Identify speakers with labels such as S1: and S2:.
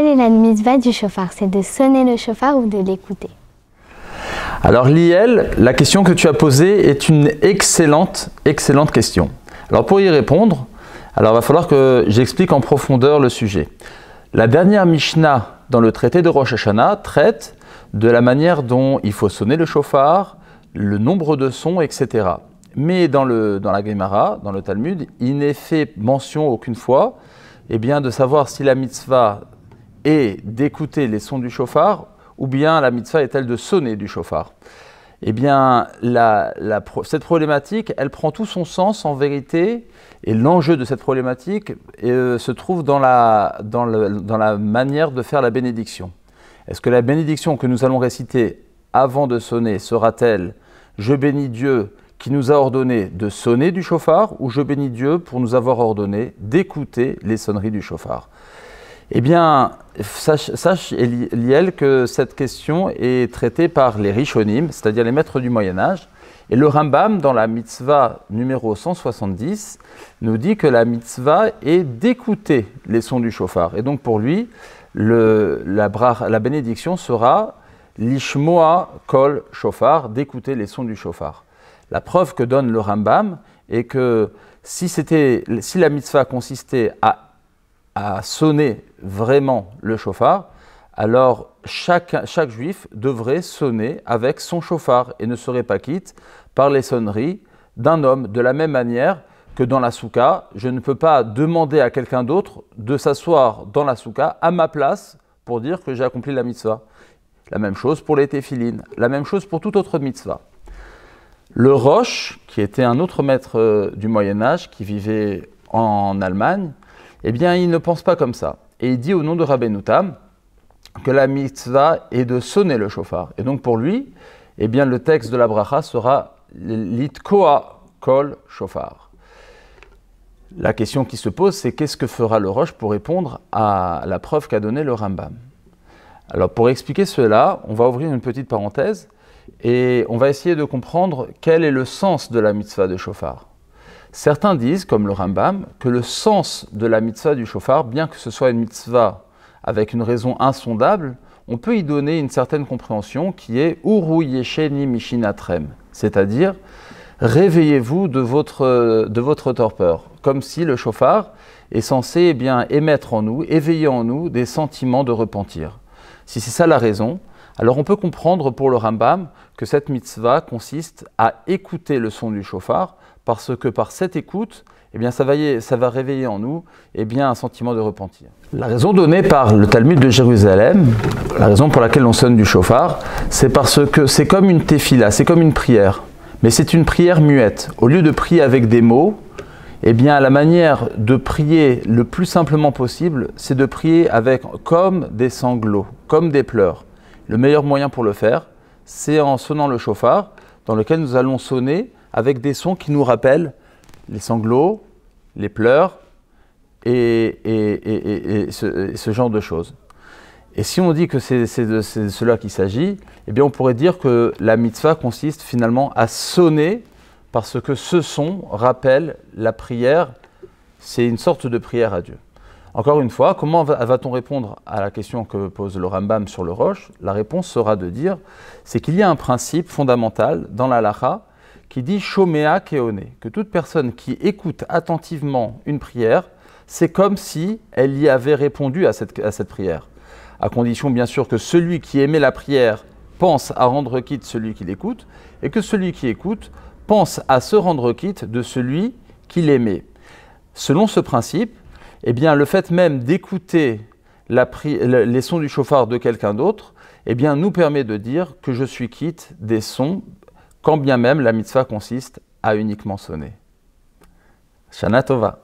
S1: est la mitzvah du shofar? C'est de sonner le shofar ou de l'écouter?
S2: Alors Liel, la question que tu as posée est une excellente question. Alors pour y répondre, alors il va falloir que j'explique en profondeur le sujet. La dernière Mishnah dans le traité de Rosh Hashanah traite de la manière dont il faut sonner le shofar, le nombre de sons, etc. Mais dans la Gemara, dans le Talmud, il n'est fait mention aucune fois de savoir si la mitzvah est d'écouter les sons du shofar ou bien la mitzvah est-elle de sonner du shofar. Eh bien, cette problématique, elle prend tout son sens en vérité, et l'enjeu de cette problématique se trouve dans la manière de faire la bénédiction. Est-ce que la bénédiction que nous allons réciter avant de sonner sera-t-elle « Je bénis Dieu qui nous a ordonné de sonner du shofar » ou « Je bénis Dieu pour nous avoir ordonné d'écouter les sonneries du shofar » Eh bien, sache Liel, que cette question est traitée par les Rishonim, c'est-à-dire les maîtres du Moyen-Âge. Et le Rambam, dans la mitzvah numéro 170, nous dit que la mitzvah est d'écouter les sons du shofar. Et donc pour lui, la bénédiction sera l'ishmoa kol shofar, d'écouter les sons du shofar. La preuve que donne le Rambam est que si la mitzvah consistait à sonner vraiment le shofar, alors chaque juif devrait sonner avec son shofar et ne serait pas quitte par les sonneries d'un homme. De la même manière que dans la soukha, je ne peux pas demander à quelqu'un d'autre de s'asseoir dans la soukha à ma place pour dire que j'ai accompli la mitzvah. La même chose pour les téphilines, la même chose pour toute autre mitzvah. Le Rosh, qui était un autre maître du Moyen-Âge, qui vivait en Allemagne, eh bien, il ne pense pas comme ça. Et il dit au nom de Rabbeinu Tam que la mitzvah est de sonner le shofar. Et donc pour lui, eh bien, le texte de la bracha sera litkoa kol shofar. La question qui se pose, c'est qu'est-ce que fera le Rosh pour répondre à la preuve qu'a donnée le Rambam. Alors pour expliquer cela, on va ouvrir une petite parenthèse et on va essayer de comprendre quel est le sens de la mitzvah de shofar. Certains disent, comme le Rambam, que le sens de la mitzvah du shofar, bien que ce soit une mitzvah avec une raison insondable, on peut y donner une certaine compréhension qui est « Uru yesheni mishinatrem », c'est-à-dire « réveillez-vous de votre torpeur », comme si le shofar est censé émettre en nous, éveiller en nous des sentiments de repentir. Si c'est ça la raison, alors on peut comprendre pour le Rambam que cette mitzvah consiste à écouter le son du shofar, parce que par cette écoute, ça va réveiller en nous un sentiment de repentir. La raison donnée par le Talmud de Jérusalem, la raison pour laquelle on sonne du shofar, c'est parce que c'est comme une tefila, c'est comme une prière, mais c'est une prière muette. Au lieu de prier avec des mots, la manière de prier le plus simplement possible, c'est de prier comme des sanglots, comme des pleurs. Le meilleur moyen pour le faire, c'est en sonnant le shofar, dans lequel nous allons sonner avec des sons qui nous rappellent les sanglots, les pleurs et ce genre de choses. Et si on dit que c'est de cela qu'il s'agit, on pourrait dire que la mitzvah consiste finalement à sonner parce que ce son rappelle la prière, c'est une sorte de prière à Dieu. Encore une fois, comment va-t-on répondre à la question que pose le Rambam sur le Rosh? La réponse sera de dire, c'est qu'il y a un principe fondamental dans la halakha qui dit « Shomea keone », que toute personne qui écoute attentivement une prière, c'est comme si elle y avait répondu à cette prière. À condition bien sûr que celui qui émet la prière pense à rendre quitte celui qui l'écoute, et que celui qui écoute pense à se rendre quitte de celui qui l'émet. Selon ce principe, le fait même d'écouter les sons du shofar de quelqu'un d'autre, nous permet de dire que je suis quitte des sons, quand bien même la mitzvah consiste à uniquement sonner. Shana Tova.